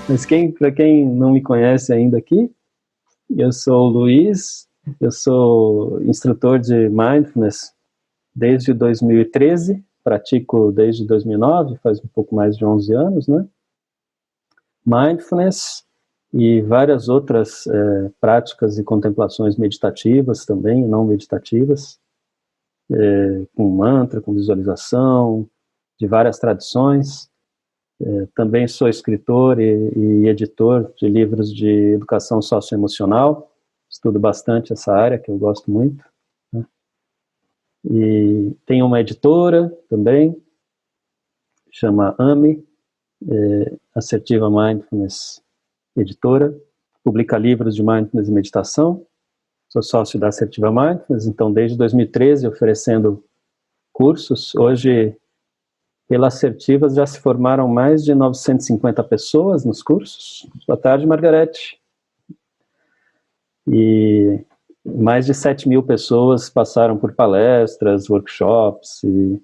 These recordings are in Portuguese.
Mas para quem não me conhece ainda aqui, eu sou o Luiz, eu sou instrutor de Mindfulness desde 2013, pratico desde 2009, faz um pouco mais de 11 anos, né? Mindfulness e várias outras práticas e contemplações meditativas também, não meditativas, com mantra, com visualização, de várias tradições. Também sou escritor e editor de livros de educação socioemocional, estudo bastante essa área, que eu gosto muito, né? E tenho uma editora também, chama AME, Assertiva Mindfulness Editora, publica livros de Mindfulness e meditação, sou sócio da Assertiva Mindfulness, então desde 2013 oferecendo cursos. Hoje, pela Assertivas, já se formaram mais de 950 pessoas nos cursos. Boa tarde, Margarete. E mais de 7.000 pessoas passaram por palestras, workshops, e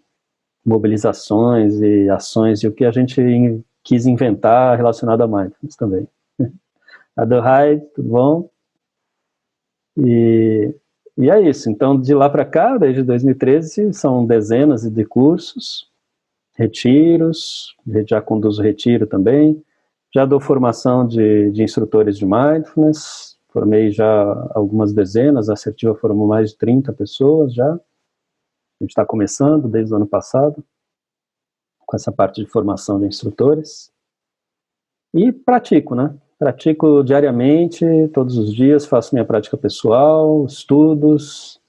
mobilizações e ações, e o que a gente quis inventar relacionado a Mindfulness também. Adohai, tudo bom? E é isso. Então, de lá para cá, desde 2013, são dezenas de cursos, retiros, já conduzo retiro também, já dou formação de instrutores de Mindfulness, formei já algumas dezenas, a Assertiva formou mais de 30 pessoas já, a gente está começando desde o ano passado, com essa parte de formação de instrutores, e pratico, né? Pratico diariamente, todos os dias, faço minha prática pessoal, estudos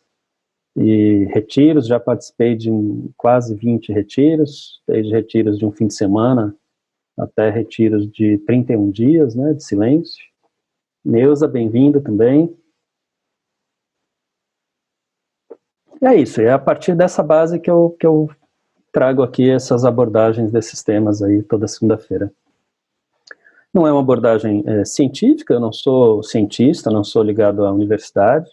e retiros. Já participei de quase 20 retiros, desde retiros de um fim de semana até retiros de 31 dias, né, de silêncio. Neuza, bem-vinda também. E é isso, é a partir dessa base que eu trago aqui essas abordagens desses temas aí toda segunda-feira. Não é uma abordagem científica, eu não sou cientista, não sou ligado à universidade,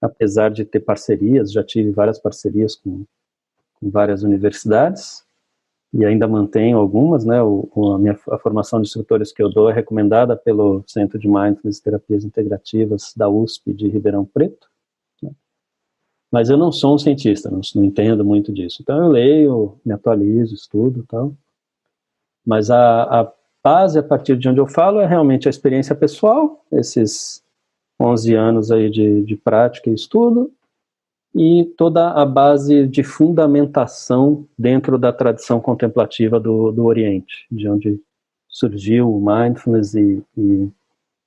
apesar de ter parcerias, já tive várias parcerias com várias universidades, e ainda mantenho algumas, né? A formação de instrutores que eu dou é recomendada pelo Centro de Mindfulness e Terapias Integrativas da USP de Ribeirão Preto, né? Mas eu não sou um cientista, não entendo muito disso. Então eu leio, me atualizo, estudo e tal. Mas a base, a partir de onde eu falo, é realmente a experiência pessoal, esses 11 anos aí de prática e estudo, e toda a base de fundamentação dentro da tradição contemplativa do Oriente, de onde surgiu o Mindfulness e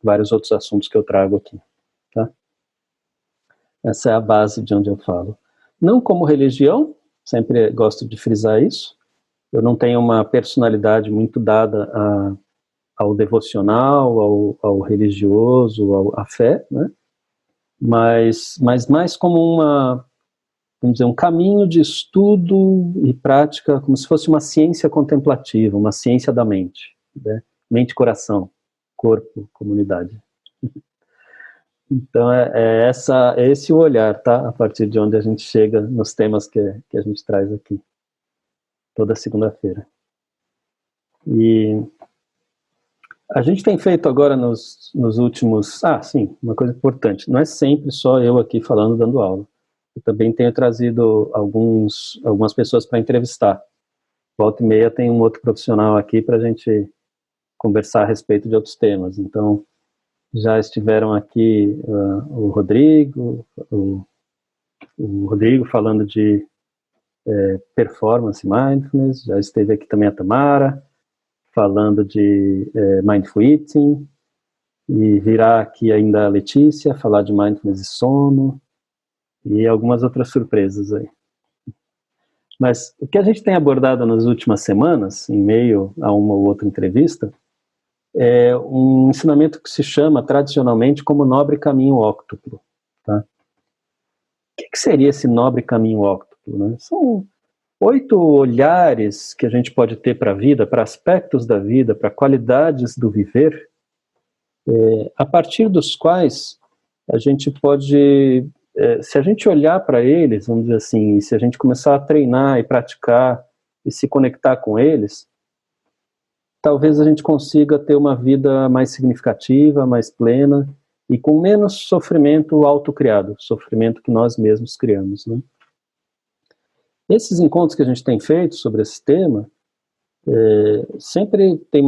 vários outros assuntos que eu trago aqui, tá? Essa é a base de onde eu falo. Não como religião, sempre gosto de frisar isso, eu não tenho uma personalidade muito dada ao devocional, ao religioso, à fé, né? Mas mais como vamos dizer, um caminho de estudo e prática, como se fosse uma ciência contemplativa, uma ciência da mente, né? Mente, coração, corpo, comunidade. Então é esse o olhar, tá? A partir de onde a gente chega nos temas que a gente traz aqui, toda segunda-feira. E a gente tem feito agora nos últimos... sim, uma coisa importante, não é sempre só eu aqui falando, dando aula. Eu também tenho trazido algumas pessoas para entrevistar. Volta e meia tem um outro profissional aqui para a gente conversar a respeito de outros temas. Então, já estiveram aqui o Rodrigo falando de performance mindfulness, já esteve aqui também a Tamara, falando de mindful eating, e virá aqui ainda a Letícia, falar de mindfulness e sono, e algumas outras surpresas aí. Mas o que a gente tem abordado nas últimas semanas, em meio a uma ou outra entrevista, é um ensinamento que se chama tradicionalmente como nobre caminho óctuplo, tá? O que seria esse nobre caminho óctuplo, né? São 8 olhares que a gente pode ter para a vida, para aspectos da vida, para qualidades do viver, a partir dos quais a gente pode se a gente olhar para eles, vamos dizer assim, se a gente começar a treinar e praticar e se conectar com eles, talvez a gente consiga ter uma vida mais significativa, mais plena e com menos sofrimento autocriado, sofrimento que nós mesmos criamos, né? Esses encontros que a gente tem feito sobre esse tema, sempre tem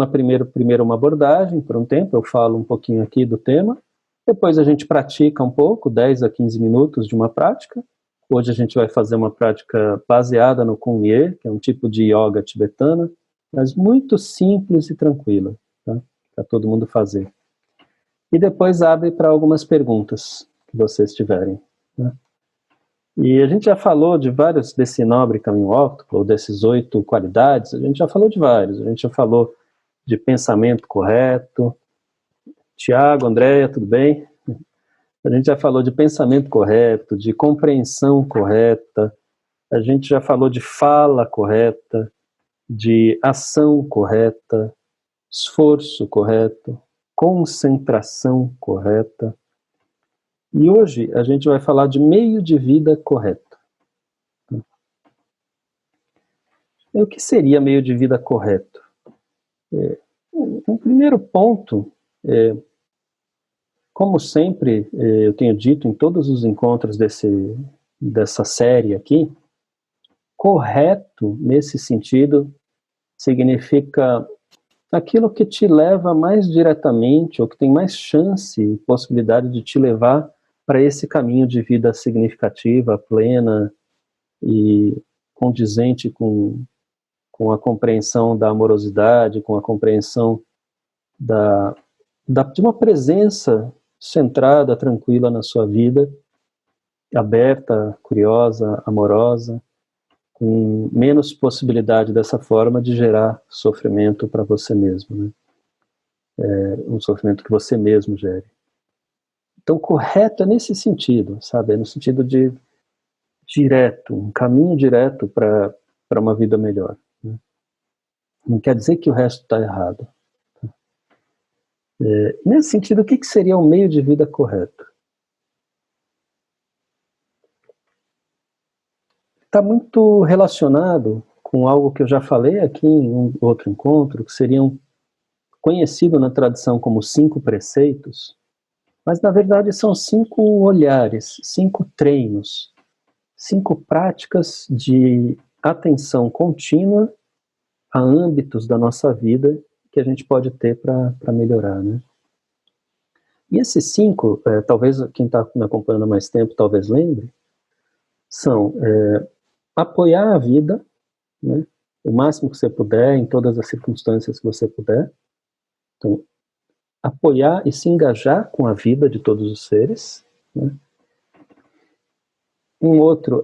primeiro uma abordagem, por um tempo, eu falo um pouquinho aqui do tema, depois a gente pratica um pouco, 10 a 15 minutos de uma prática. Hoje a gente vai fazer uma prática baseada no Kumye, que é um tipo de yoga tibetana, mas muito simples e tranquila, tá? Para todo mundo fazer. E depois abre para algumas perguntas que vocês tiverem, né? E a gente já falou de vários desse nobre caminho óptico, ou desses 8 qualidades, a gente já falou de vários, a gente já falou de pensamento correto. Tiago, Andréia, tudo bem? A gente já falou de pensamento correto, de compreensão correta, a gente já falou de fala correta, de ação correta, esforço correto, concentração correta. E hoje a gente vai falar de meio de vida correto. E o que seria meio de vida correto? Um primeiro ponto, como sempre eu tenho dito em todos os encontros dessa série aqui, correto nesse sentido significa aquilo que te leva mais diretamente, ou que tem mais chance e possibilidade de te levar para esse caminho de vida significativa, plena e condizente com a compreensão da amorosidade, com a compreensão de uma presença centrada, tranquila na sua vida, aberta, curiosa, amorosa, com menos possibilidade dessa forma de gerar sofrimento para você mesmo, né? Um sofrimento que você mesmo gere. Então, correto é nesse sentido, sabe? É no sentido de direto, um caminho direto para uma vida melhor, né? Não quer dizer que o resto está errado. Nesse sentido, o que seria um meio de vida correto? Está muito relacionado com algo que eu já falei aqui em um outro encontro, que seriam conhecido na tradição como 5 preceitos, mas na verdade são 5 olhares, 5 treinos, 5 práticas de atenção contínua a âmbitos da nossa vida que a gente pode ter para melhorar, né? E esses 5, talvez quem está me acompanhando há mais tempo talvez lembre, são apoiar a vida, né, o máximo que você puder, em todas as circunstâncias que você puder. Então, apoiar e se engajar com a vida de todos os seres, né? Um outro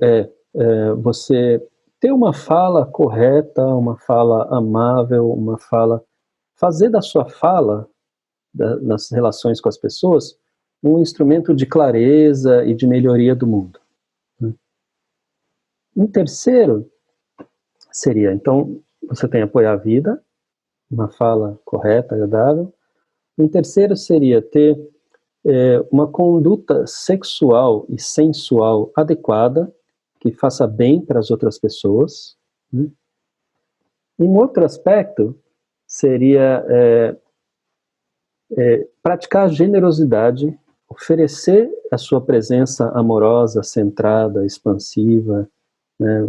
você ter uma fala correta, uma fala amável, uma fala... Fazer da sua fala, nas relações com as pessoas, um instrumento de clareza e de melhoria do mundo, né? Um terceiro seria, então, você tem apoiar a vida, uma fala correta, agradável. Um terceiro seria ter uma conduta sexual e sensual adequada, que faça bem para as outras pessoas, né? Um outro aspecto seria praticar a generosidade, oferecer a sua presença amorosa, centrada, expansiva, né?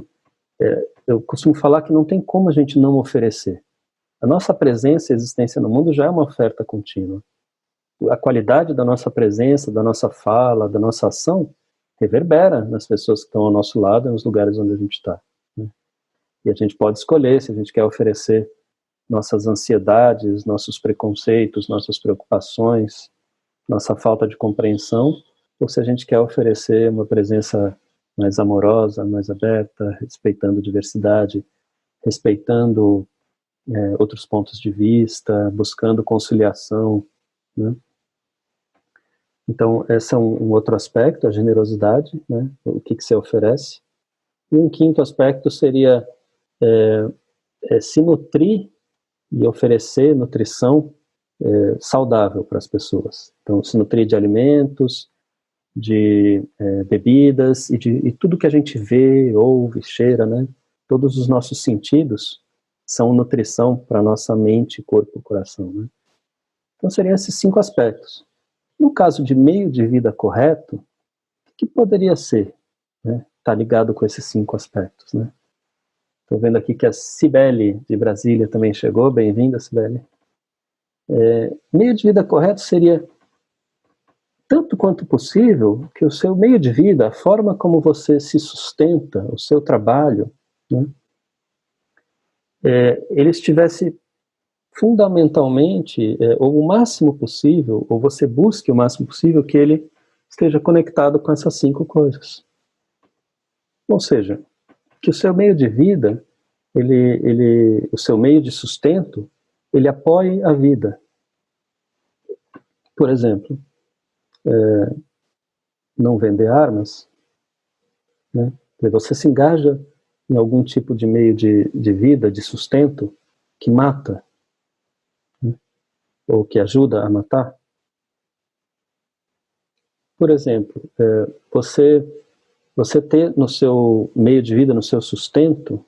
Eu costumo falar que não tem como a gente não oferecer. A nossa presença e existência no mundo já é uma oferta contínua. A qualidade da nossa presença, da nossa fala, da nossa ação, reverbera nas pessoas que estão ao nosso lado e nos lugares onde a gente está, né? E a gente pode escolher se a gente quer oferecer nossas ansiedades, nossos preconceitos, nossas preocupações, nossa falta de compreensão, ou se a gente quer oferecer uma presença mais amorosa, mais aberta, respeitando diversidade, respeitando outros pontos de vista, buscando conciliação, né? Então, esse é um outro aspecto, a generosidade, né? O que você oferece. E um quinto aspecto seria se nutrir e oferecer nutrição saudável para as pessoas. Então, se nutrir de alimentos, de bebidas e tudo que a gente vê, ouve, cheira, né? Todos os nossos sentidos são nutrição para nossa mente, corpo e coração, né? Então seriam esses 5 aspectos. No caso de meio de vida correto, o que poderia ser, né? Tá ligado com esses 5 aspectos, né? Estou vendo aqui que a Cibele de Brasília também chegou. Bem-vinda, Cibele. Meio de vida correto seria, tanto quanto possível, que o seu meio de vida, a forma como você se sustenta, o seu trabalho, né, ele estivesse fundamentalmente, ou o máximo possível, ou você busque o máximo possível que ele esteja conectado com essas 5 coisas. Ou seja, que o seu meio de vida, o seu meio de sustento, ele apoie a vida. Por exemplo, não vender armas, né? Você se engaja em algum tipo de meio de vida, de sustento, que mata, né? Ou que ajuda a matar. Por exemplo, você ter no seu meio de vida, no seu sustento,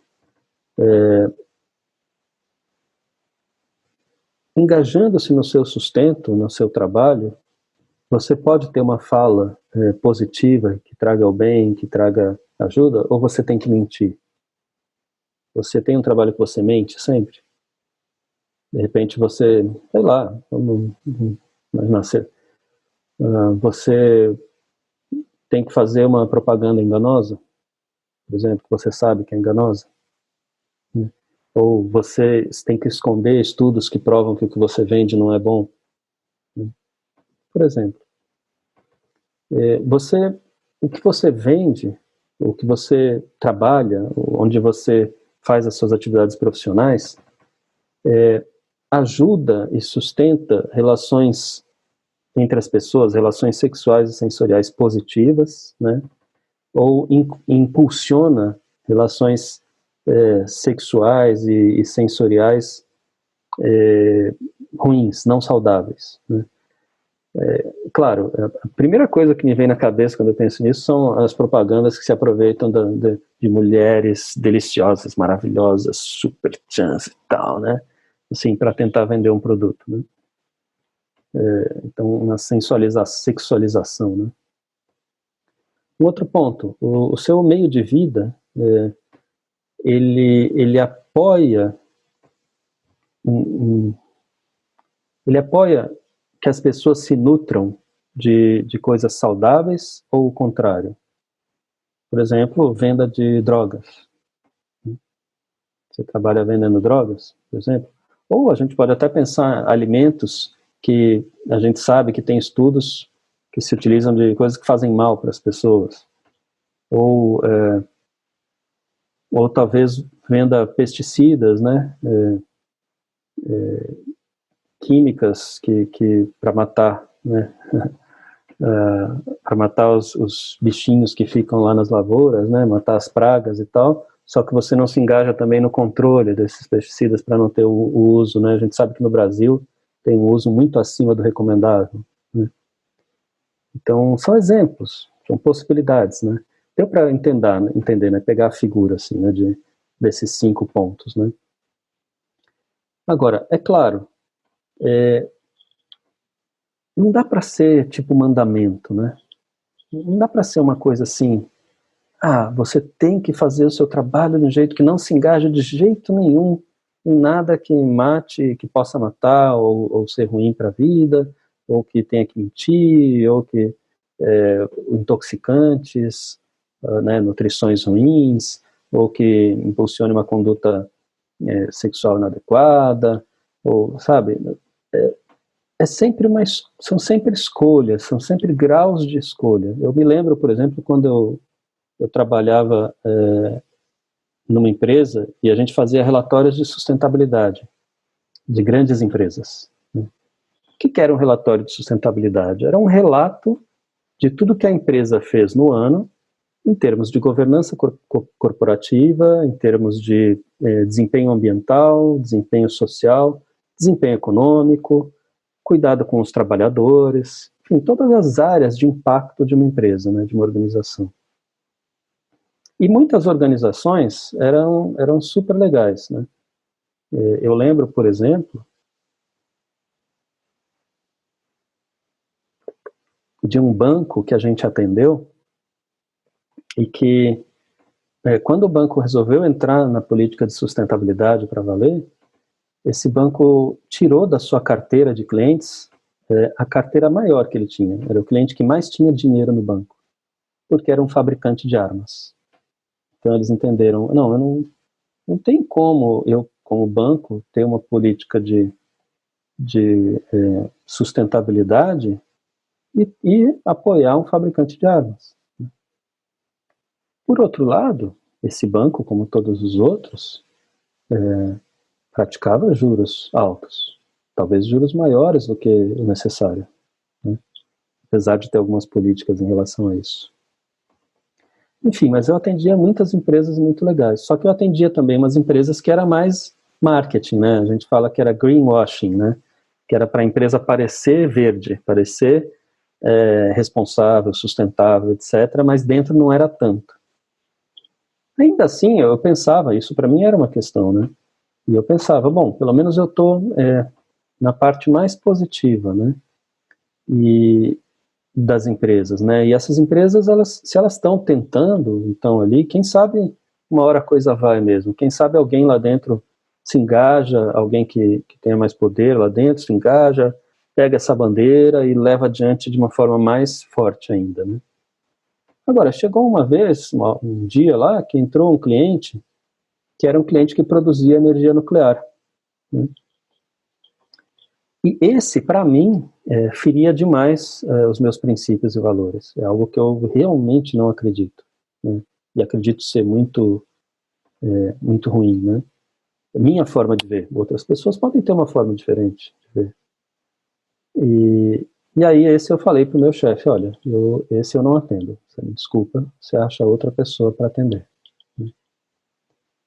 engajando-se no seu sustento, no seu trabalho, você pode ter uma fala positiva, que traga o bem, que traga ajuda, ou você tem que mentir? Você tem um trabalho que você mente sempre? De repente você, sei lá, vamos imaginar, você tem que fazer uma propaganda enganosa, por exemplo, que você sabe que é enganosa, né? Ou você tem que esconder estudos que provam que o que você vende não é bom, né? Por exemplo, o que você vende, o que você trabalha, onde você faz as suas atividades profissionais, ajuda e sustenta relações entre as pessoas, relações sexuais e sensoriais positivas, né? Ou impulsiona relações sexuais e sensoriais ruins, não saudáveis, né? Claro, a primeira coisa que me vem na cabeça quando eu penso nisso são as propagandas que se aproveitam de mulheres deliciosas, maravilhosas, super chance e tal, né? Assim, para tentar vender um produto, né? Então, uma sexualização, né? Um outro ponto, o seu meio de vida, ele apoia ele apoia que as pessoas se nutram de coisas saudáveis ou o contrário? Por exemplo, venda de drogas. Você trabalha vendendo drogas, por exemplo? Ou a gente pode até pensar alimentos que a gente sabe que tem estudos que se utilizam de coisas que fazem mal para as pessoas. Ou talvez venda pesticidas, né? Químicas que para matar, né? Para matar os bichinhos que ficam lá nas lavouras, né? Matar as pragas e tal. Só que você não se engaja também no controle desses pesticidas para não ter o uso, né? A gente sabe que no Brasil tem um uso muito acima do recomendável, né? Então, são exemplos, são possibilidades, né? Deu para entender, né? Pegar a figura, assim, né? Desses 5 pontos, né? Agora, é claro, não dá para ser tipo mandamento, né? Não dá para ser uma coisa assim, você tem que fazer o seu trabalho de um jeito que não se engaja de jeito nenhum em nada que mate, que possa matar, ou ser ruim para a vida, ou que tenha que mentir, ou que intoxicantes, né, nutrições ruins, ou que impulsione uma conduta sexual inadequada, ou, sabe, são sempre escolhas, são sempre graus de escolha. Eu me lembro, por exemplo, quando eu trabalhava numa empresa e a gente fazia relatórios de sustentabilidade de grandes empresas, né? O que era um relatório de sustentabilidade? Era um relato de tudo que a empresa fez no ano, em termos de governança corporativa, em termos de desempenho ambiental, desempenho social, desempenho econômico, cuidado com os trabalhadores, em todas as áreas de impacto de uma empresa, né, de uma organização. E muitas organizações eram super legais, né? Eu lembro, por exemplo, de um banco que a gente atendeu e que, quando o banco resolveu entrar na política de sustentabilidade para valer, esse banco tirou da sua carteira de clientes a carteira maior que ele tinha. Era o cliente que mais tinha dinheiro no banco, porque era um fabricante de armas. Então eles entenderam, não tem como eu, como banco, ter uma política de sustentabilidade e apoiar um fabricante de armas. Por outro lado, esse banco, como todos os outros, praticava juros altos, talvez juros maiores do que o necessário, né? Apesar de ter algumas políticas em relação a isso. Enfim, mas eu atendia muitas empresas muito legais, só que eu atendia também umas empresas que era mais marketing, né? A gente fala que era greenwashing, né? Que era para a empresa parecer verde, parecer responsável, sustentável, etc., mas dentro não era tanto. Ainda assim, eu pensava, isso para mim era uma questão, né? E eu pensava, bom, pelo menos eu estou na parte mais positiva, né? E das empresas, né? E essas empresas, se elas estão tentando, então ali, quem sabe uma hora a coisa vai mesmo. Quem sabe alguém lá dentro se engaja, alguém que tenha mais poder lá dentro se engaja, pega essa bandeira e leva adiante de uma forma mais forte ainda, né? Agora, chegou uma vez, um dia lá, que entrou um cliente, que era um cliente que produzia energia nuclear, né? E esse, para mim, feria demais os meus princípios e valores. É algo que eu realmente não acredito, né? E acredito ser muito ruim, né? Minha forma de ver. Outras pessoas podem ter uma forma diferente de ver. E aí esse eu falei para o meu chefe, olha, esse eu não atendo. Você me desculpa, você acha outra pessoa para atender.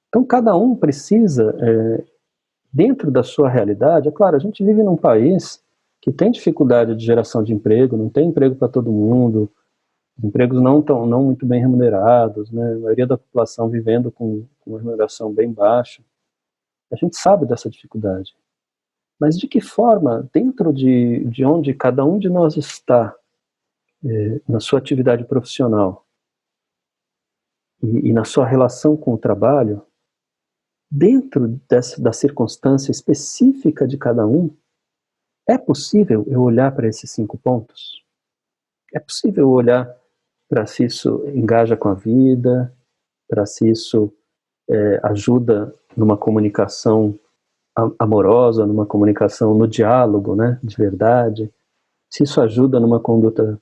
Então cada um precisa, dentro da sua realidade, é claro, a gente vive num país que tem dificuldade de geração de emprego, não tem emprego para todo mundo, os empregos não muito bem remunerados, né? A maioria da população vivendo com uma remuneração bem baixa. A gente sabe dessa dificuldade. Mas de que forma, dentro de onde cada um de nós está, na sua atividade profissional e na sua relação com o trabalho, dentro da circunstância específica de cada um, é possível eu olhar para esses 5 pontos? É possível olhar para se isso engaja com a vida, para se isso ajuda numa comunicação amorosa, numa comunicação no diálogo, né, de verdade, se isso ajuda numa conduta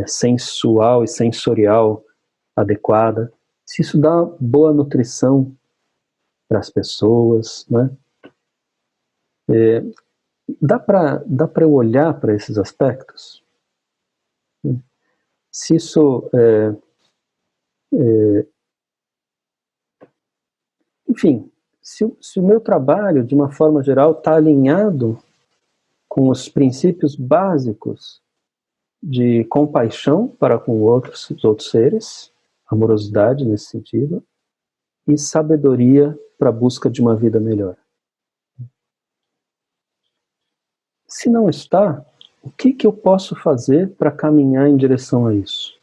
sensual e sensorial adequada, se isso dá boa nutrição para as pessoas, né? Dá para eu olhar para esses aspectos? Se isso enfim, se o meu trabalho, de uma forma geral, está alinhado com os princípios básicos de compaixão para com os outros seres, amorosidade nesse sentido, e sabedoria para a busca de uma vida melhor. Se não está, o que eu posso fazer para caminhar em direção a isso?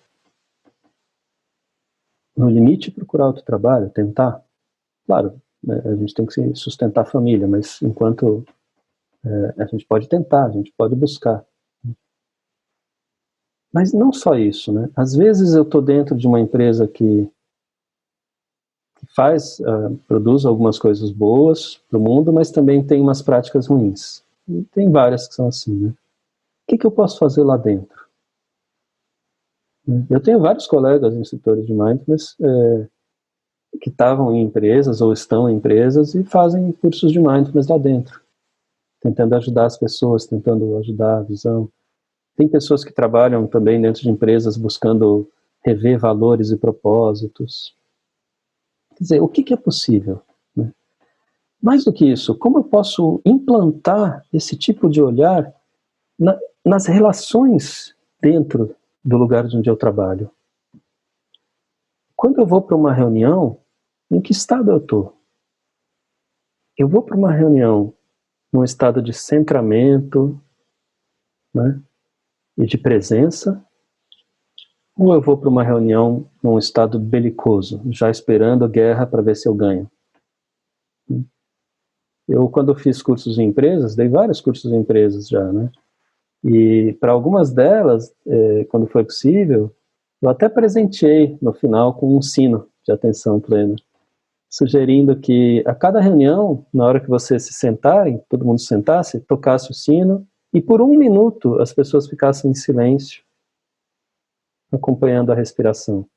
No limite, procurar outro trabalho, tentar. Claro, né, a gente tem que sustentar a família, mas enquanto a gente pode tentar, a gente pode buscar. Mas não só isso, né? Às vezes eu estou dentro de uma empresa que produz algumas coisas boas para o mundo, mas também tem umas práticas ruins. E tem várias que são assim, né? O que eu posso fazer lá dentro? Eu tenho vários colegas instrutores de Mindfulness que estavam em empresas ou estão em empresas e fazem cursos de Mindfulness lá dentro, tentando ajudar as pessoas, tentando ajudar a visão. Tem pessoas que trabalham também dentro de empresas buscando rever valores e propósitos. Quer dizer, o que é possível, né? Mais do que isso, como eu posso implantar esse tipo de olhar nas relações dentro do lugar de onde eu trabalho. Quando eu vou para uma reunião, em que estado eu estou? Eu vou para uma reunião num estado de centramento, né, e de presença, ou eu vou para uma reunião num estado belicoso, já esperando a guerra para ver se eu ganho? Eu, quando fiz cursos em empresas, dei vários cursos em empresas já, né? E para algumas delas, quando foi possível, eu até presenteei no final com um sino de atenção plena, sugerindo que a cada reunião, na hora que vocês se sentarem, todo mundo sentasse, tocasse o sino, e por 1 minuto as pessoas ficassem em silêncio, acompanhando a respiração.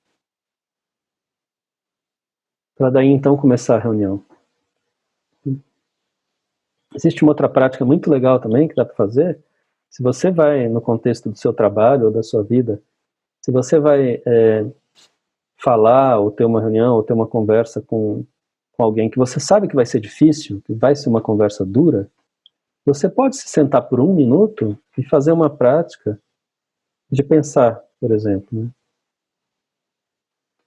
Para daí então começar a reunião. Existe uma outra prática muito legal também que dá para fazer. Se você vai, no contexto do seu trabalho ou da sua vida, se você vai falar, ou ter uma reunião, ou ter uma conversa com alguém que você sabe que vai ser difícil, que vai ser uma conversa dura, você pode se sentar por 1 minuto e fazer uma prática de pensar, por exemplo, né?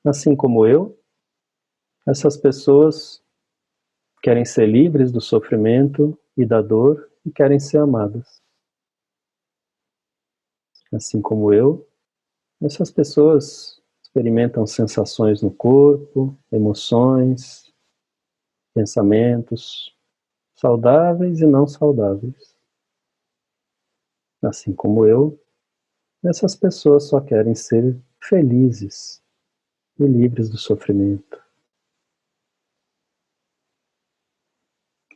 Assim como eu, essas pessoas querem ser livres do sofrimento e da dor e querem ser amadas. Assim como eu, essas pessoas experimentam sensações no corpo, emoções, pensamentos saudáveis e não saudáveis. Assim como eu, essas pessoas só querem ser felizes e livres do sofrimento.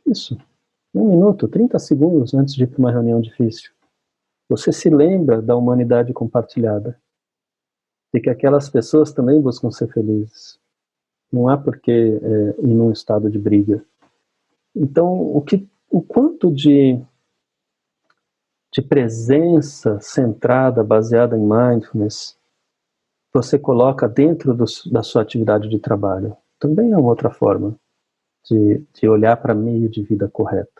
Isso. 1 minuto, 30 segundos antes de ir para uma reunião difícil. Você se lembra da humanidade compartilhada, de que aquelas pessoas também buscam ser felizes. Não há por que ir num estado de briga. Então, o quanto de presença centrada, baseada em mindfulness, você coloca dentro da sua atividade de trabalho, também é uma outra forma de olhar para meio de vida correto.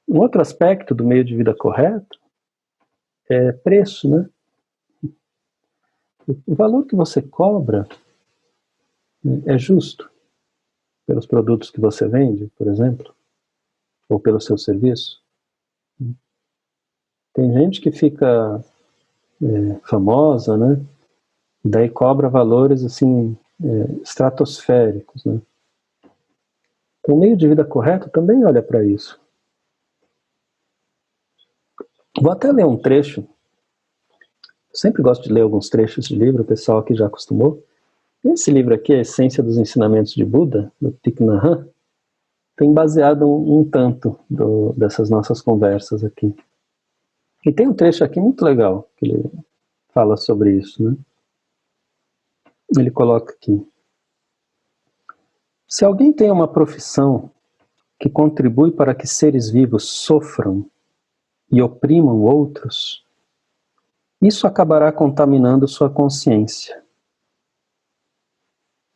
Um outro aspecto do meio de vida correto é preço, né? O valor que você cobra, né, é justo pelos produtos que você vende, por exemplo, ou pelo seu serviço. Tem gente que fica famosa, né? E daí cobra valores assim estratosféricos, né? Então, o meio de vida correto também olha para isso. Vou até ler um trecho. Eu sempre gosto de ler alguns trechos de livro, o pessoal aqui já acostumou. Esse livro aqui, A Essência dos Ensinamentos de Buda, do Thich Nhat Hanh, tem baseado um tanto dessas nossas conversas aqui. E tem um trecho aqui muito legal, que ele fala sobre isso, né? Ele coloca aqui: se alguém tem uma profissão que contribui para que seres vivos sofram e oprimam outros, isso acabará contaminando sua consciência.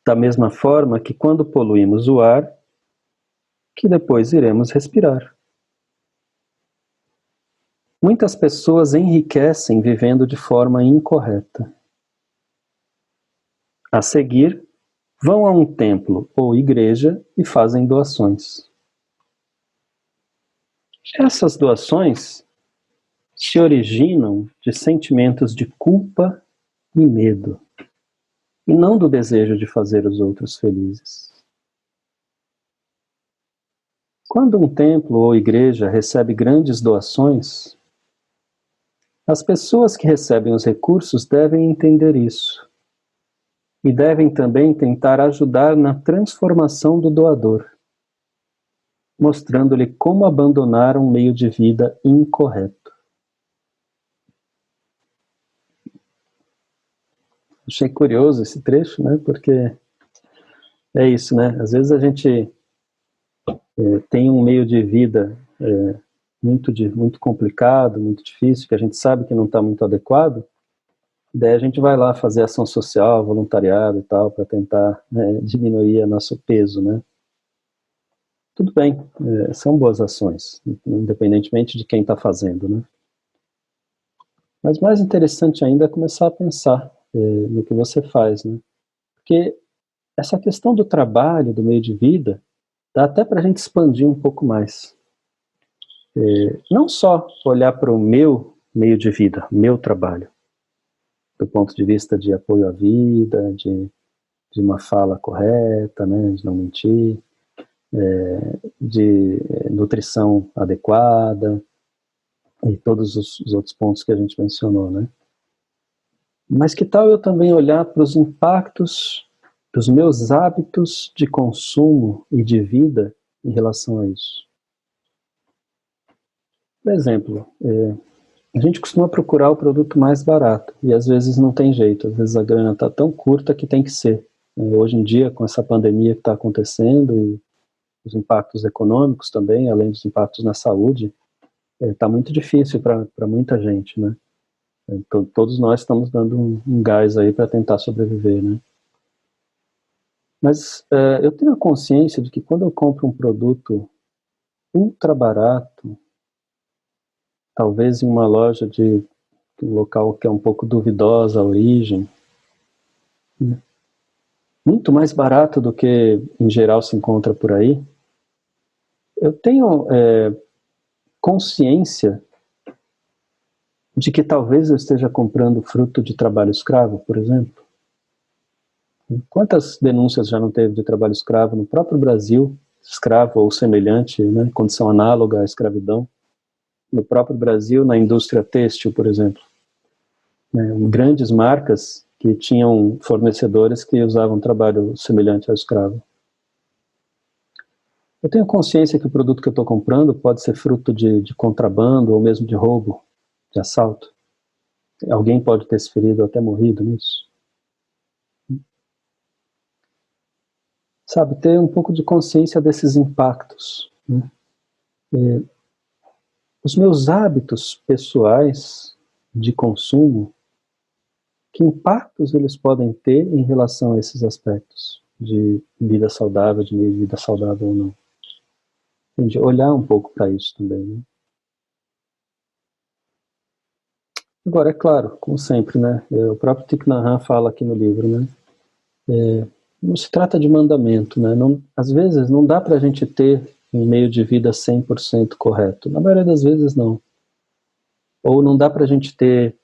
Da mesma forma que quando poluímos o ar, que depois iremos respirar. Muitas pessoas enriquecem vivendo de forma incorreta. A seguir, vão a um templo ou igreja e fazem doações. Essas doações se originam de sentimentos de culpa e medo, e não do desejo de fazer os outros felizes. Quando um templo ou igreja recebe grandes doações, as pessoas que recebem os recursos devem entender isso e devem também tentar ajudar na transformação do doador, mostrando-lhe como abandonar um meio de vida incorreto. Achei curioso esse trecho, né? Porque é isso, né? Às vezes a gente tem um meio de vida muito complicado, muito difícil, que a gente sabe que não está muito adequado, daí a gente vai lá fazer ação social, voluntariado e tal, para tentar diminuir o nosso peso, né? Tudo bem, são boas ações, independentemente de quem está fazendo, né? Mas mais interessante ainda é começar a pensar no que você faz, né? Porque essa questão do trabalho, do meio de vida, dá até para a gente expandir um pouco mais. Não só olhar para o meu meio de vida, meu trabalho, do ponto de vista de apoio à vida, de uma fala correta, né, de não mentir, de nutrição adequada e todos os outros pontos que a gente mencionou, né? Mas que tal eu também olhar para os impactos dos meus hábitos de consumo e de vida em relação a isso? Por exemplo, a gente costuma procurar o produto mais barato e às vezes não tem jeito, às vezes a grana está tão curta que tem que ser. Hoje em dia, com essa pandemia que está acontecendo e os impactos econômicos também, além dos impactos na saúde, está muito difícil para muita gente, né? Então, todos nós estamos dando um gás aí para tentar sobreviver, né? Mas eu tenho a consciência de que quando eu compro um produto ultra barato, talvez em uma loja de um local que é um pouco duvidosa a origem, né? Muito mais barato do que em geral se encontra por aí, eu tenho consciência de que talvez eu esteja comprando fruto de trabalho escravo, por exemplo. Quantas denúncias já não teve de trabalho escravo no próprio Brasil, escravo ou semelhante, né, condição análoga à escravidão, no próprio Brasil, na indústria têxtil, por exemplo. Grandes marcas que tinham fornecedores que usavam trabalho semelhante ao escravo. Eu tenho consciência que o produto que eu estou comprando pode ser fruto de contrabando ou mesmo de roubo, de assalto. Alguém pode ter se ferido ou até morrido nisso. Sabe, ter um pouco de consciência desses impactos, né? Os meus hábitos pessoais de consumo, que impactos eles podem ter em relação a esses aspectos de vida saudável, de meio de vida saudável ou não. Entende? Olhar um pouco para isso também, né? Agora, é claro, como sempre, né? O próprio Thich Nhat Hanh fala aqui no livro, né? Não se trata de mandamento, né? Não, às vezes não dá para a gente ter um meio de vida 100% correto. Na maioria das vezes não. Ou não dá para a gente ter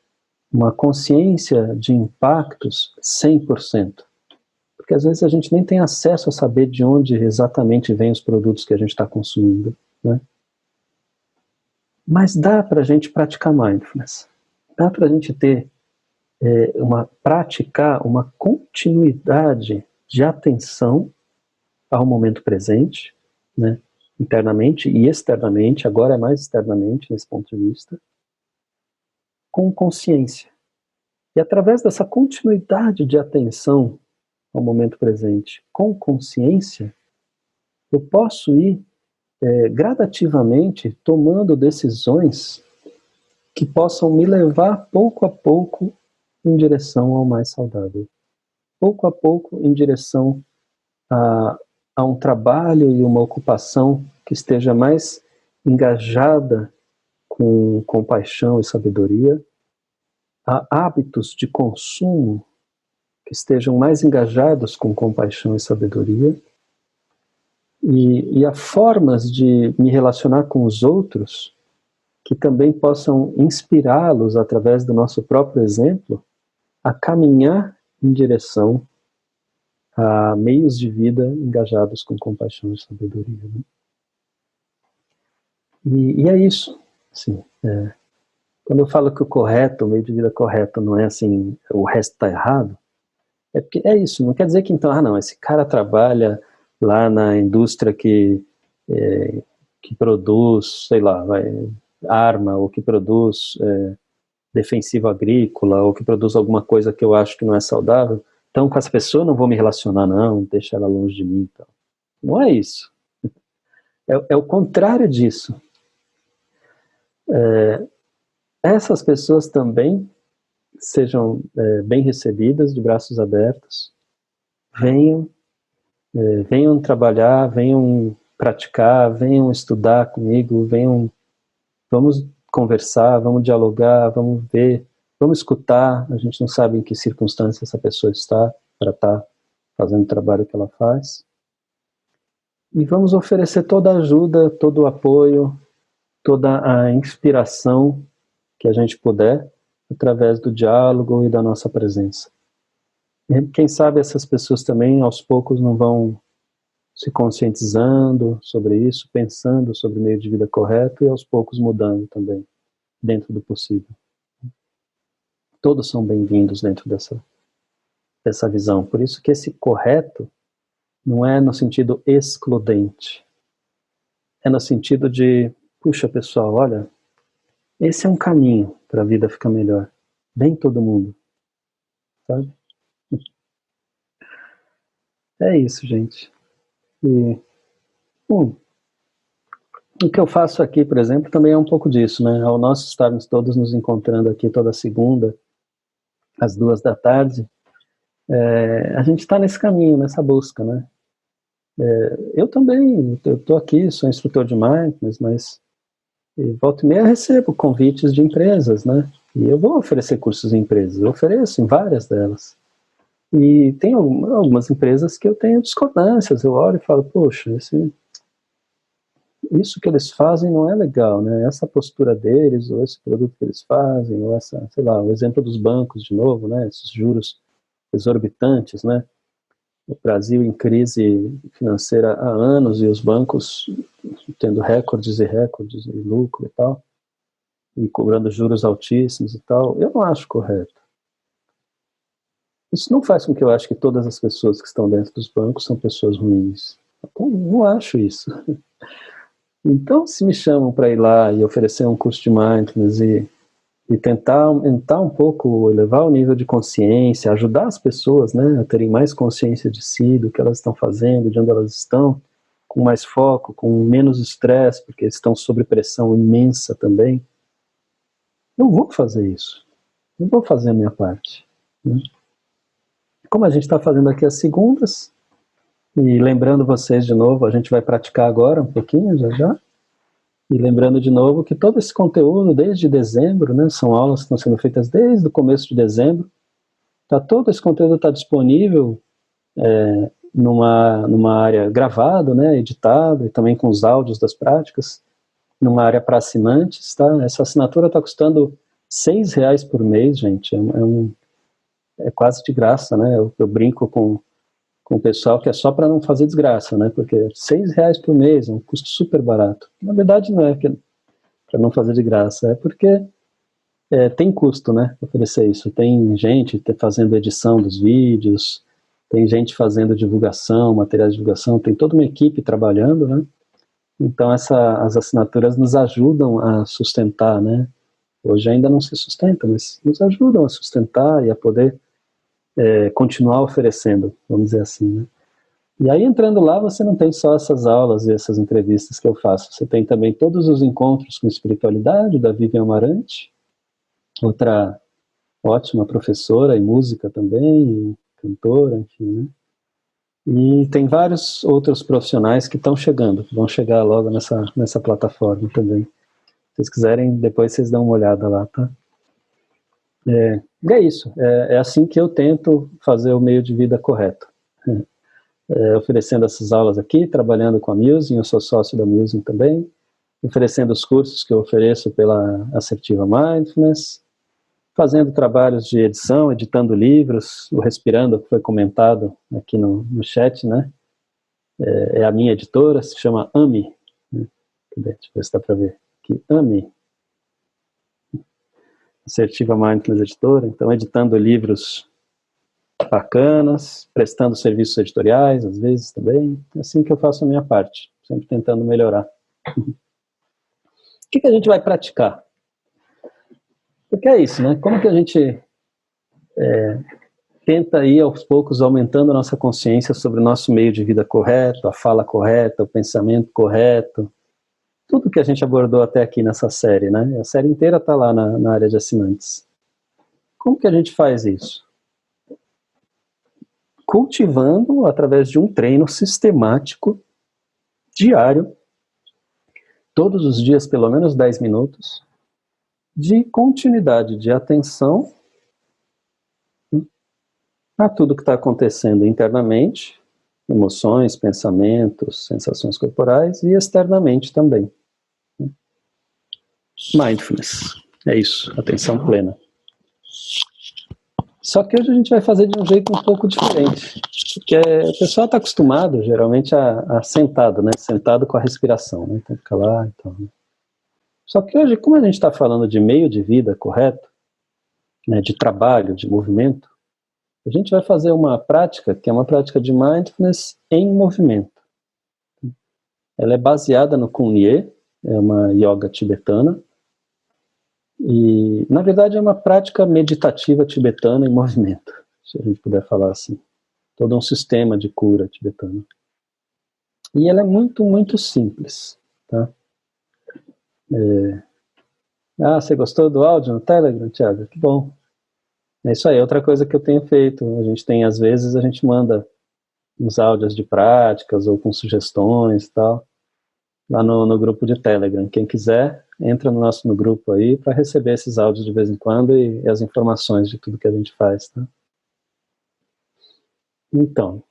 uma consciência de impactos 100%. Porque às vezes a gente nem tem acesso a saber de onde exatamente vêm os produtos que a gente está consumindo, né? Mas dá para a gente praticar mindfulness. Dá para a gente ter praticar uma continuidade de atenção ao momento presente, né? Internamente e externamente, agora é mais externamente nesse ponto de vista, com consciência. E através dessa continuidade de atenção ao momento presente com consciência, eu posso ir gradativamente tomando decisões que possam me levar pouco a pouco em direção ao mais saudável. Pouco a pouco em direção a um trabalho e uma ocupação que esteja mais engajada com compaixão e sabedoria, a hábitos de consumo que estejam mais engajados com compaixão e sabedoria, e a formas de me relacionar com os outros que também possam inspirá-los, através do nosso próprio exemplo, a caminhar em direção a meios de vida engajados com compaixão e sabedoria, né? E é isso. Assim, quando eu falo que o correto, o meio de vida correto, não é assim, o resto está errado, é porque é isso, não quer dizer que então, não, esse cara trabalha lá na indústria que produz, sei lá, arma, ou que produz defensivo agrícola, ou que produz alguma coisa que eu acho que não é saudável, então com essa pessoa eu não vou me relacionar não, deixa ela longe de mim. Então. Não é isso. É o contrário disso. Essas pessoas também sejam bem recebidas, de braços abertos, venham, venham trabalhar, venham praticar, venham estudar comigo, vamos conversar, vamos dialogar, vamos ver, vamos escutar. A gente não sabe em que circunstância essa pessoa está para estar fazendo o trabalho que ela faz. E vamos oferecer toda a ajuda, todo o apoio, toda a inspiração que a gente puder, através do diálogo e da nossa presença. E quem sabe essas pessoas também, aos poucos, não vão se conscientizando sobre isso, pensando sobre o meio de vida correto e aos poucos mudando também, dentro do possível. Todos são bem-vindos dentro dessa visão. Por isso que esse correto não é no sentido excludente. É no sentido de, puxa pessoal, olha, esse é um caminho para a vida ficar melhor. Vem todo mundo. Sabe? É isso, gente. E, o que eu faço aqui, por exemplo, também é um pouco disso, né? Ao nós estarmos todos nos encontrando aqui toda segunda, às 14h, a gente está nesse caminho, nessa busca, né? Eu também, eu estou aqui, sou instrutor de mindfulness, mas volta e meia eu recebo convites de empresas, né? E eu vou oferecer cursos em empresas, eu ofereço em várias delas. E tem algumas empresas que eu tenho discordâncias, eu olho e falo, poxa, isso que eles fazem não é legal, né? Essa postura deles, ou esse produto que eles fazem, ou essa, sei lá, o exemplo dos bancos de novo, né? Esses juros exorbitantes, né? O Brasil em crise financeira há anos e os bancos tendo recordes e recordes de lucro e tal, e cobrando juros altíssimos e tal, eu não acho correto. Isso não faz com que eu ache que todas as pessoas que estão dentro dos bancos são pessoas ruins. Eu não acho isso. Então, se me chamam para ir lá e oferecer um curso de mindfulness e tentar aumentar um pouco, elevar o nível de consciência, ajudar as pessoas, né, a terem mais consciência de si, do que elas estão fazendo, de onde elas estão, com mais foco, com menos estresse, porque estão sob pressão imensa também, eu vou fazer isso. Eu vou fazer a minha parte. Né? Como a gente está fazendo aqui às segundas, e lembrando vocês de novo, a gente vai praticar agora um pouquinho, já. E lembrando de novo que todo esse conteúdo, desde dezembro, né, são aulas que estão sendo feitas desde o começo de dezembro, todo esse conteúdo está disponível numa área gravado, né, editado, e também com os áudios das práticas, numa área para assinantes, tá? Essa assinatura está custando R$6 por mês, gente, é quase de graça, né? Eu brinco com o pessoal que é só para não fazer desgraça, né? Porque R$6 por mês é um custo super barato. Na verdade não é para não fazer de graça, é porque tem custo, né? Oferecer isso. Tem gente fazendo edição dos vídeos, tem gente fazendo divulgação, materiais de divulgação, tem toda uma equipe trabalhando, né? Então as assinaturas nos ajudam a sustentar, né? Hoje ainda não se sustenta, mas nos ajudam a sustentar e a poder continuar oferecendo, vamos dizer assim, né? E aí entrando lá você não tem só essas aulas e essas entrevistas que eu faço, você tem também todos os encontros com espiritualidade da Vivian Amarante, outra ótima professora e música também, e cantora, enfim, né? E tem vários outros profissionais que estão chegando, vão chegar logo nessa plataforma também. Se vocês quiserem, depois vocês dão uma olhada lá, tá? E é isso, é assim que eu tento fazer o meio de vida correto. Oferecendo essas aulas aqui, trabalhando com a Musing, eu sou sócio da Musing também, oferecendo os cursos que eu ofereço pela Assertiva Mindfulness, fazendo trabalhos de edição, editando livros, o Respirando, que foi comentado aqui no chat, né? É a minha editora, se chama AMI, né? Deixa eu ver se dá para ver aqui, AMI, Assertiva Mindfulness Editora, então editando livros bacanas, prestando serviços editoriais, às vezes também, é assim que eu faço a minha parte, sempre tentando melhorar. O que a gente vai praticar? Porque é isso, né? Como que a gente tenta ir aos poucos aumentando a nossa consciência sobre o nosso meio de vida correto, a fala correta, o pensamento correto, tudo que a gente abordou até aqui nessa série, né? A série inteira está lá na área de assinantes. Como que a gente faz isso? Cultivando através de um treino sistemático, diário, todos os dias pelo menos 10 minutos, de continuidade de atenção a tudo que está acontecendo internamente, emoções, pensamentos, sensações corporais, e externamente também. Mindfulness, é isso, atenção plena. Só que hoje a gente vai fazer de um jeito um pouco diferente, porque o pessoal está acostumado, geralmente, a sentado, né? Sentado com a respiração, né? Então fica lá, então. Só que hoje, como a gente está falando de meio de vida correto, né, de trabalho, de movimento, a gente vai fazer uma prática que é uma prática de mindfulness em movimento. Ela é baseada no Kuan-Yin, é uma yoga tibetana, e na verdade é uma prática meditativa tibetana em movimento, se a gente puder falar assim. Todo um sistema de cura tibetano. E ela é muito, muito simples, tá? Você gostou do áudio no Telegram, Thiago? Que bom. É isso aí, outra coisa que eu tenho feito, a gente tem, às vezes, a gente manda uns áudios de práticas ou com sugestões e tal, lá no grupo de Telegram. Quem quiser, entra no grupo aí para receber esses áudios de vez em quando e as informações de tudo que a gente faz, tá? Então,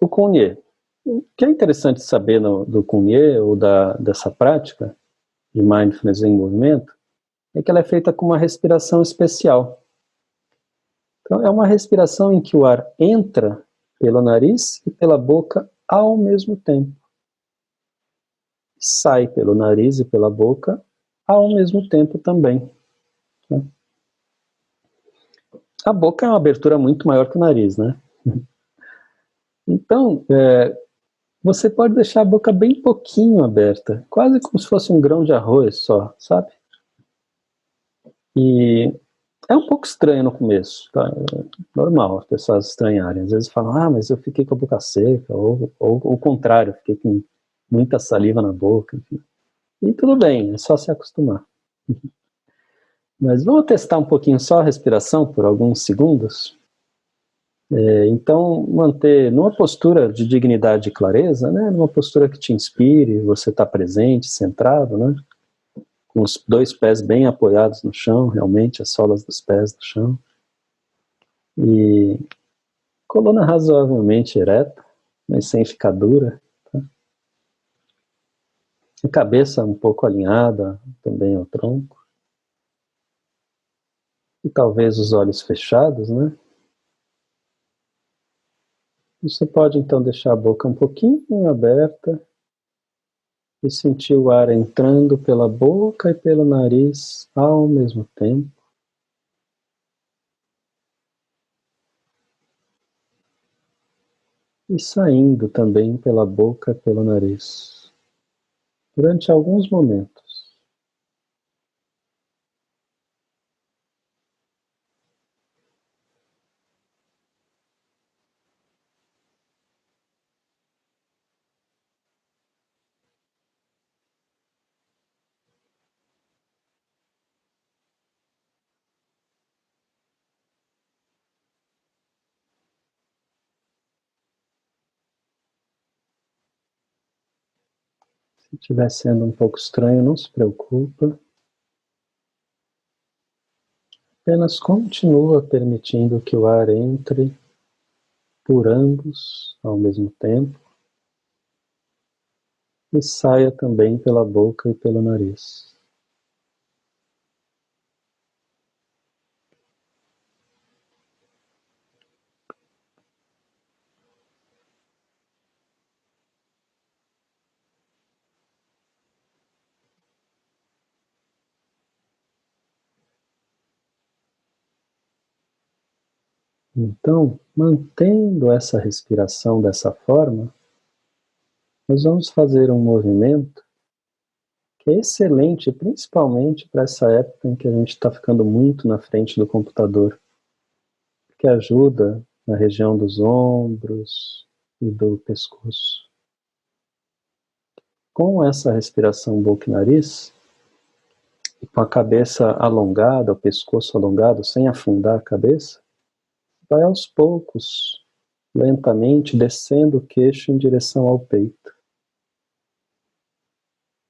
o Kuan-Yin. O que é interessante saber do Kuan-Yin ou dessa prática de mindfulness em movimento é que ela é feita com uma respiração especial. Então, é uma respiração em que o ar entra pelo nariz e pela boca ao mesmo tempo. Sai pelo nariz e pela boca ao mesmo tempo também. A boca é uma abertura muito maior que o nariz, né? Então, você pode deixar a boca bem pouquinho aberta, quase como se fosse um grão de arroz só, sabe? E é um pouco estranho no começo, tá? É normal as pessoas estranharem. Às vezes falam, mas eu fiquei com a boca seca, ou o contrário, fiquei com muita saliva na boca, enfim. E tudo bem, é só se acostumar. Mas vamos testar um pouquinho só a respiração por alguns segundos? Então, manter numa postura de dignidade e clareza, né? Numa postura que te inspire, você está presente, centrado, né? Com os dois pés bem apoiados no chão, realmente, as solas dos pés no chão. E coluna razoavelmente ereta, mas sem ficar dura. Tá? A cabeça um pouco alinhada também ao tronco. E talvez os olhos fechados, né? Você pode então deixar a boca um pouquinho aberta e sentir o ar entrando pela boca e pelo nariz ao mesmo tempo. E saindo também pela boca e pelo nariz, durante alguns momentos. Se estiver sendo um pouco estranho, não se preocupa. Apenas continua permitindo que o ar entre por ambos ao mesmo tempo e saia também pela boca e pelo nariz. Então, mantendo essa respiração dessa forma, nós vamos fazer um movimento que é excelente, principalmente para essa época em que a gente está ficando muito na frente do computador, que ajuda na região dos ombros e do pescoço. Com essa respiração boca e nariz, e com a cabeça alongada, o pescoço alongado, sem afundar a cabeça, vai aos poucos, lentamente, descendo o queixo em direção ao peito.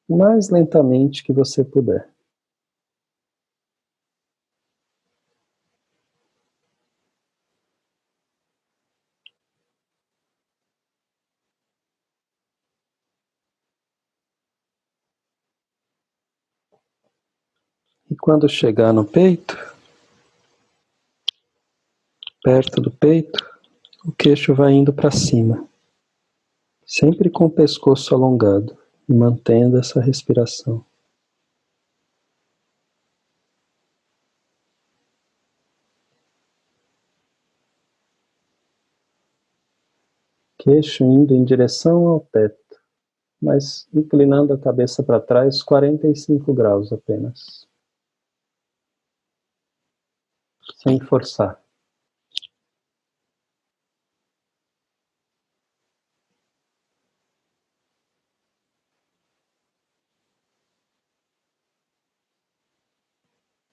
O mais lentamente que você puder. quando chegar no peito, perto do peito, o queixo vai indo para cima, sempre com o pescoço alongado, e mantendo essa respiração. Queixo indo em direção ao teto, mas inclinando a cabeça para trás 45 graus apenas. Sem forçar.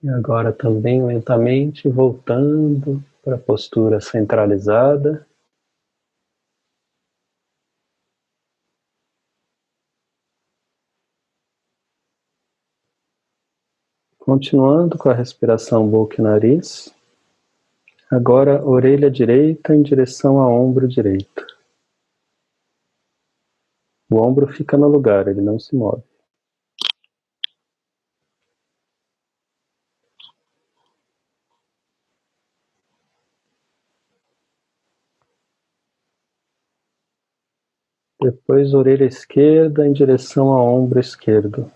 E agora também lentamente voltando para a postura centralizada. Continuando com a respiração boca e nariz. Agora orelha direita em direção ao ombro direito. O ombro fica no lugar, ele não se move. Depois orelha esquerda em direção ao ombro esquerdo.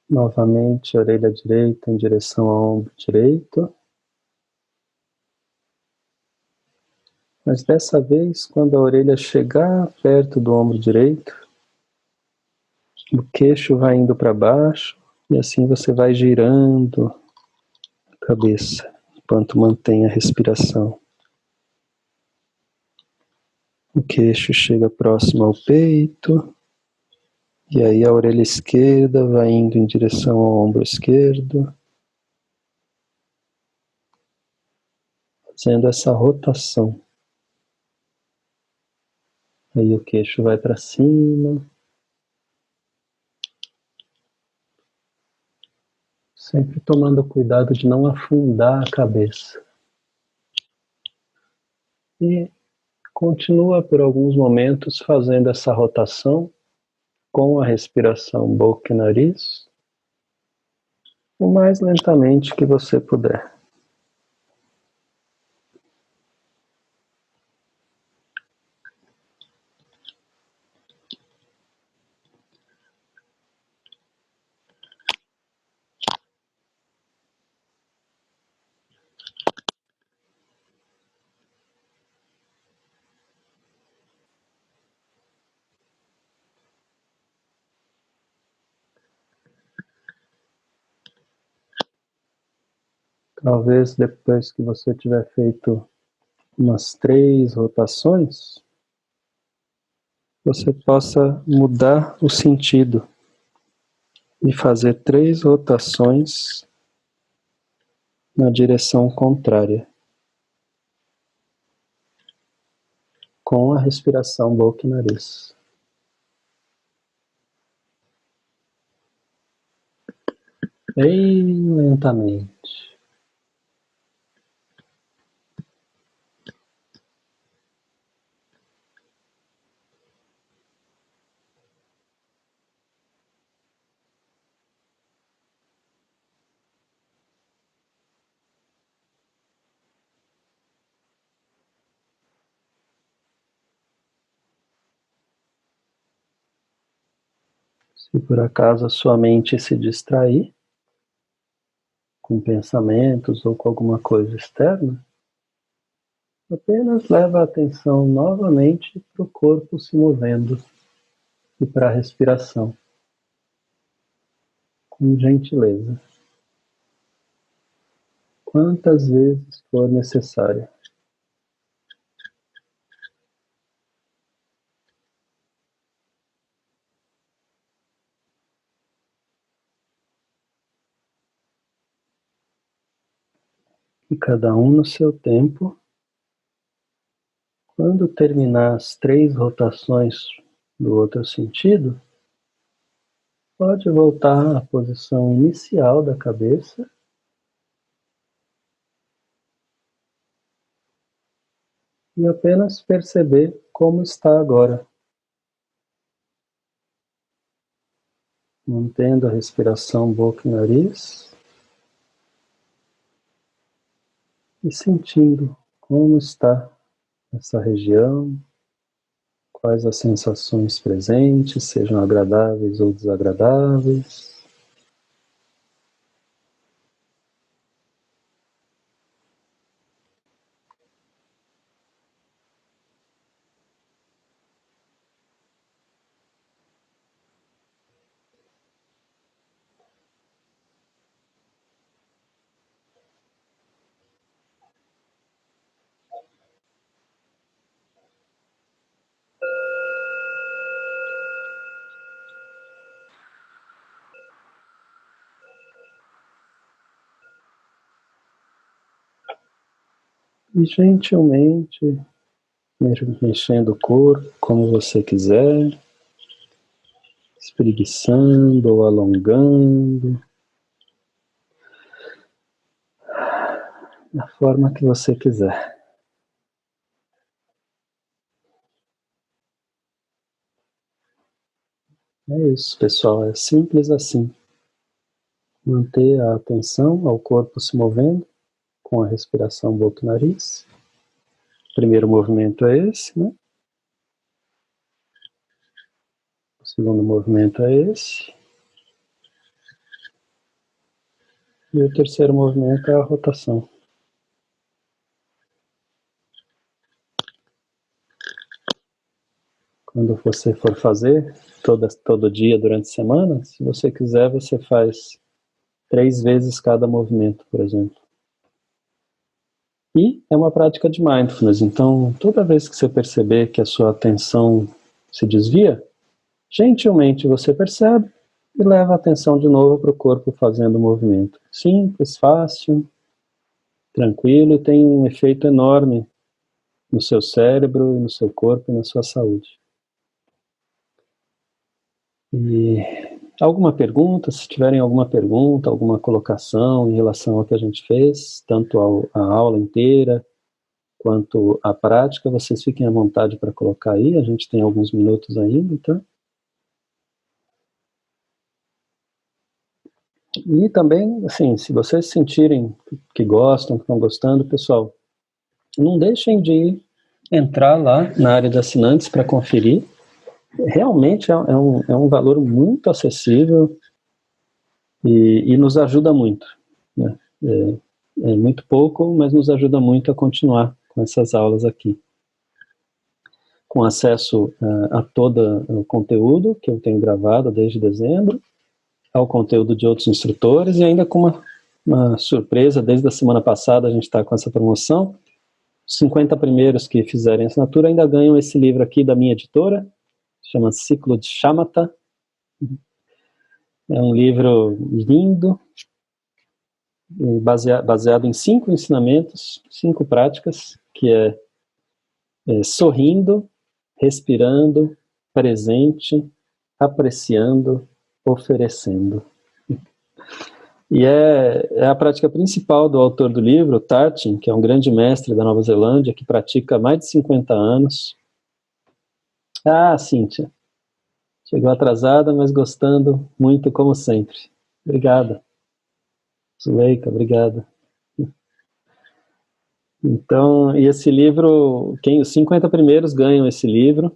Novamente, orelha direita em direção ao ombro direito. Mas dessa vez, quando a orelha chegar perto do ombro direito, o queixo vai indo para baixo e assim você vai girando a cabeça, enquanto mantém a respiração. O queixo chega próximo ao peito, e aí a orelha esquerda vai indo em direção ao ombro esquerdo, fazendo essa rotação. Aí o queixo vai para cima, sempre tomando cuidado de não afundar a cabeça. E continua por alguns momentos fazendo essa rotação com a respiração boca e nariz, o mais lentamente que você puder. Talvez depois que você tiver feito umas 3 rotações, você possa mudar o sentido e fazer 3 rotações na direção contrária, com a respiração boca e nariz. Bem lentamente. Se por acaso a sua mente se distrair com pensamentos ou com alguma coisa externa, apenas leva a atenção novamente para o corpo se movendo e para a respiração, com gentileza. quantas vezes for necessário. E cada um no seu tempo. Quando terminar as 3 rotações do outro sentido, pode voltar à posição inicial da cabeça e apenas perceber como está agora. Mantendo a respiração boca e nariz e sentindo como está essa região, quais as sensações presentes, sejam agradáveis ou desagradáveis. E gentilmente mexendo o corpo como você quiser, espreguiçando ou alongando, da forma que você quiser. É isso, pessoal, é simples assim. Manter a atenção ao corpo se movendo com a respiração boca e nariz. O primeiro movimento é esse, né? O segundo movimento é esse. E o terceiro movimento é a rotação. Quando você for fazer, todo dia durante a semana, se você quiser, você faz 3 vezes cada movimento, por exemplo. E é uma prática de mindfulness, então toda vez que você perceber que a sua atenção se desvia, gentilmente você percebe e leva a atenção de novo para o corpo fazendo o movimento. Simples, fácil, tranquilo e tem um efeito enorme no seu cérebro, no seu corpo e na sua saúde. E alguma pergunta, se tiverem alguma pergunta, alguma colocação em relação ao que a gente fez, tanto a aula inteira quanto a prática, vocês fiquem à vontade para colocar aí, a gente tem alguns minutos ainda, tá? E também, assim, se vocês sentirem que gostam, que estão gostando, pessoal, não deixem de entrar lá na área de assinantes para conferir. Realmente é um valor muito acessível e nos ajuda muito, né? É muito pouco, mas nos ajuda muito a continuar com essas aulas aqui. Com acesso a todo o conteúdo que eu tenho gravado desde dezembro, ao conteúdo de outros instrutores e ainda com uma surpresa, desde a semana passada a gente está com essa promoção. Os 50 primeiros que fizerem assinatura ainda ganham esse livro aqui da minha editora, chama Ciclo de Shamatha. É um livro lindo, baseado em 5 ensinamentos, 5 práticas, que é sorrindo, respirando, presente, apreciando, oferecendo. E é a prática principal do autor do livro, Thaksin, que é um grande mestre da Nova Zelândia, que pratica há mais de 50 anos. Ah, Cíntia. Chegou atrasada, mas gostando muito, como sempre. Obrigada. Zuleika, obrigada. Então, e esse livro, os 50 primeiros ganham esse livro,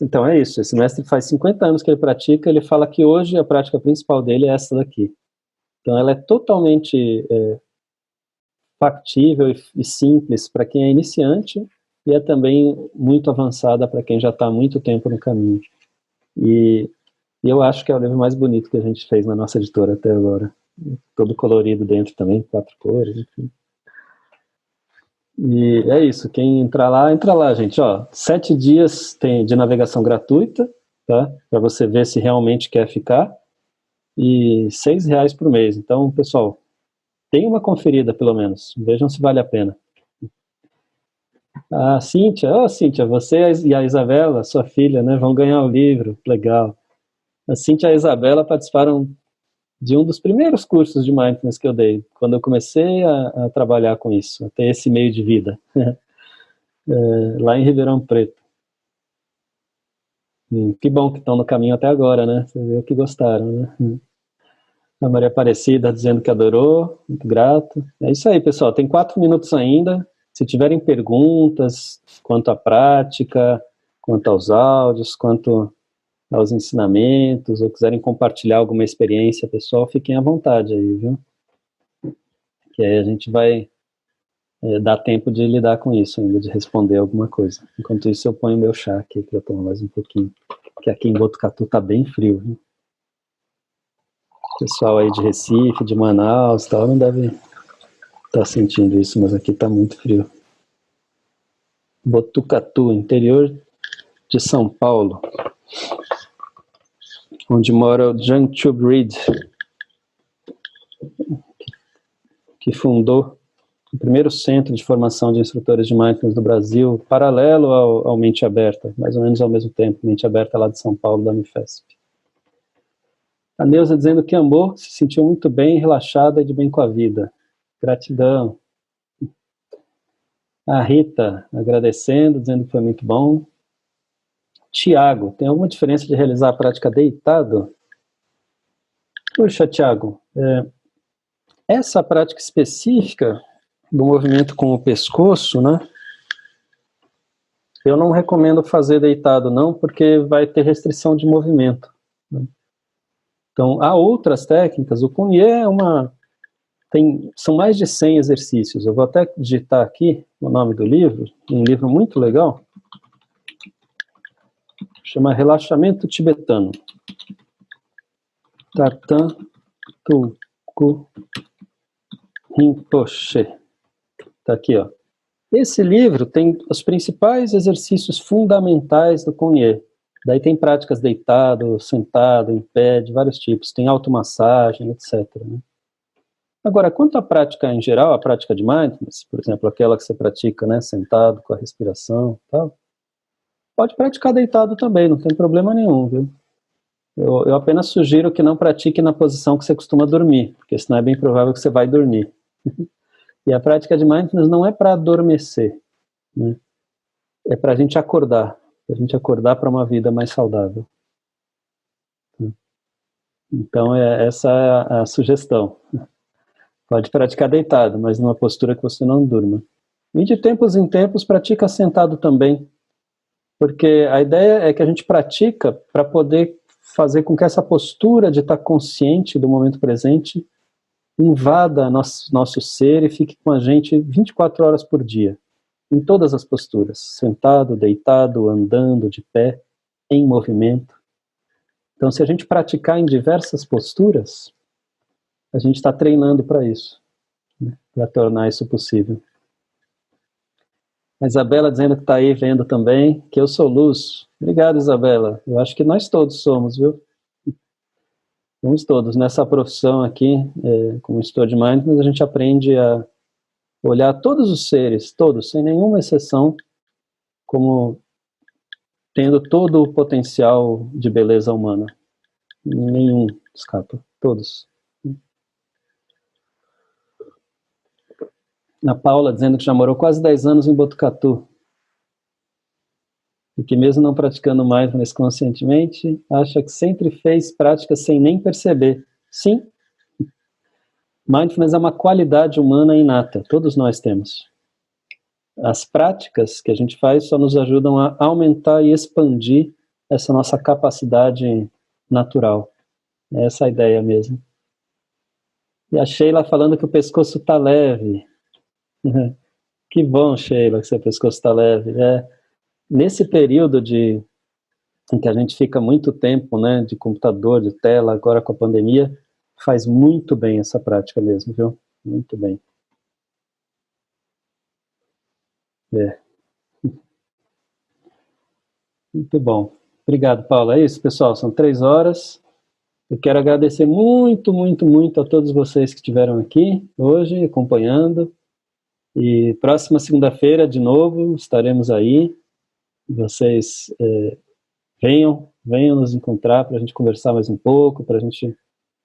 então é isso, esse mestre faz 50 anos que ele pratica, ele fala que hoje a prática principal dele é essa daqui. Então ela é totalmente factível e simples para quem é iniciante e é também muito avançada para quem já está há muito tempo no caminho. E eu acho que é o livro mais bonito que a gente fez na nossa editora até agora. todo colorido dentro também, 4 cores, enfim. E é isso, quem entrar lá, entra lá, gente, ó, 7 dias de navegação gratuita, tá? Para você ver se realmente quer ficar, e R$6 por mês. Então, pessoal, tem uma conferida pelo menos, vejam se vale a pena. A Cíntia, Cíntia, você e a Isabela, sua filha, né, vão ganhar o livro, legal. A Cíntia e a Isabela participaram de um dos primeiros cursos de Mindfulness que eu dei, quando eu comecei a trabalhar com isso, a ter esse meio de vida, lá em Ribeirão Preto. Que bom que estão no caminho até agora, né? Você viu que gostaram, né? A Maria Aparecida dizendo que adorou, muito grato. É isso aí, pessoal, tem 4 minutos ainda. Se tiverem perguntas quanto à prática, quanto aos áudios, quanto aos ensinamentos, ou quiserem compartilhar alguma experiência pessoal, fiquem à vontade aí, viu? Que aí a gente vai dar tempo de lidar com isso ainda, de responder alguma coisa. Enquanto isso, eu ponho meu chá aqui, para eu tomar mais um pouquinho. Que aqui em Botucatu tá bem frio, viu? O pessoal aí de Recife, de Manaus e tal, não deve estar sentindo isso, mas aqui tá muito frio. Botucatu, interior de São Paulo, onde mora o John Tube Reed, que fundou o primeiro centro de formação de instrutores de Mindfulness do Brasil, paralelo ao Mente Aberta, mais ou menos ao mesmo tempo, Mente Aberta lá de São Paulo, da Unifesp. A Neuza dizendo que amou, se sentiu muito bem, relaxada e de bem com a vida. Gratidão. A Rita agradecendo, dizendo que foi muito bom. Tiago, tem alguma diferença de realizar a prática deitado? Puxa, Tiago, essa prática específica do movimento com o pescoço, né? Eu não recomendo fazer deitado, não, porque vai ter restrição de movimento. Né? Então, há outras técnicas. O Kunye são mais de 100 exercícios. Eu vou até digitar aqui o nome do livro, um livro muito legal, chama Relaxamento Tibetano. Tartan Tulku Rinpoche. Tá aqui, ó. Esse livro tem os principais exercícios fundamentais do Kunye. Daí tem práticas deitado, sentado, em pé, de vários tipos. Tem automassagem, etc. Né? Agora, quanto à prática em geral, a prática de Mindfulness, por exemplo, aquela que você pratica, né, sentado, com a respiração e tal, pode praticar deitado também, não tem problema nenhum, viu? Eu apenas sugiro que não pratique na posição que você costuma dormir, porque senão é bem provável que você vai dormir. E a prática de Mindfulness não é para adormecer, né? É para a gente acordar para uma vida mais saudável. Então, essa é a sugestão. Pode praticar deitado, mas numa postura que você não durma. E de tempos em tempos, pratica sentado também, porque a ideia é que a gente pratica para poder fazer com que essa postura de estar consciente do momento presente invada nosso ser e fique com a gente 24 horas por dia, em todas as posturas, sentado, deitado, andando, de pé, em movimento. Então, se a gente praticar em diversas posturas, a gente está treinando para isso, né, para tornar isso possível. A Isabela dizendo que está aí vendo também, que eu sou luz. Obrigado, Isabela. Eu acho que nós todos somos, viu? Somos todos. Nessa profissão aqui, como instrutor de Mindfulness, a gente aprende a olhar todos os seres, todos, sem nenhuma exceção, como tendo todo o potencial de beleza humana. Nenhum escapa, todos. A Paula dizendo que já morou quase 10 anos em Botucatu. E que mesmo não praticando Mindfulness conscientemente, acha que sempre fez práticas sem nem perceber. Sim, Mindfulness é uma qualidade humana inata, todos nós temos. As práticas que a gente faz só nos ajudam a aumentar e expandir essa nossa capacidade natural. É essa a ideia mesmo. E a Sheila falando que o pescoço está leve. Que bom, Sheila, que seu pescoço está leve. Nesse período em que a gente fica muito tempo, né, de computador, de tela, agora com a pandemia, faz muito bem essa prática mesmo, viu? Muito bem. Muito bom. Obrigado, Paulo. É isso, pessoal, são 3 horas. Eu quero agradecer muito, muito, muito a todos vocês que estiveram aqui hoje, acompanhando. E próxima segunda-feira, de novo, estaremos aí. Vocês venham nos encontrar para a gente conversar mais um pouco, para a gente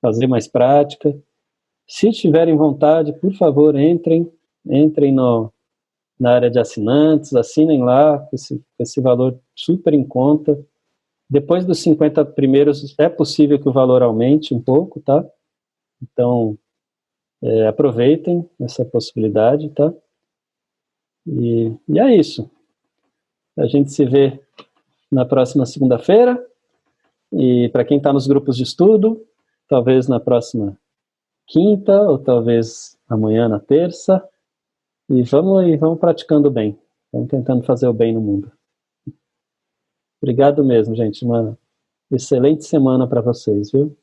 fazer mais prática. Se tiverem vontade, por favor, entrem na área de assinantes, assinem lá, com esse valor super em conta. Depois dos 50 primeiros, é possível que o valor aumente um pouco, tá? Então, aproveitem essa possibilidade, tá? E é isso. A gente se vê na próxima segunda-feira. E para quem está nos grupos de estudo, talvez na próxima quinta, ou talvez amanhã na terça. E vamos praticando bem. Vamos tentando fazer o bem no mundo. Obrigado mesmo, gente. Uma excelente semana para vocês, viu?